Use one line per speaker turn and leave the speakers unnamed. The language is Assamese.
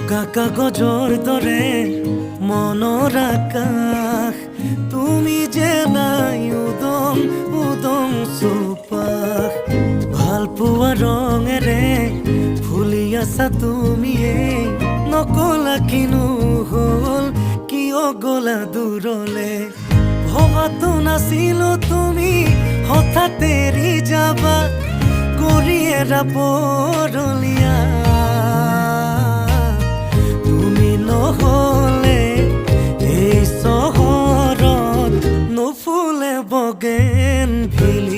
বগা কাগজৰ দৰে মনৰ আকাশ তুমি যে নাই উদং উদং চৌপাশ ভাল পোৱা ৰঙেৰে ফুলি আছা তুমিয়ে নকলা কিনো হ'ল কিয় গলা দূৰলে ভবাতো নাছিলো তুমি হঠাৎ এৰি যাবা কৰি এৰা পৰলীয়া তুমি নহয়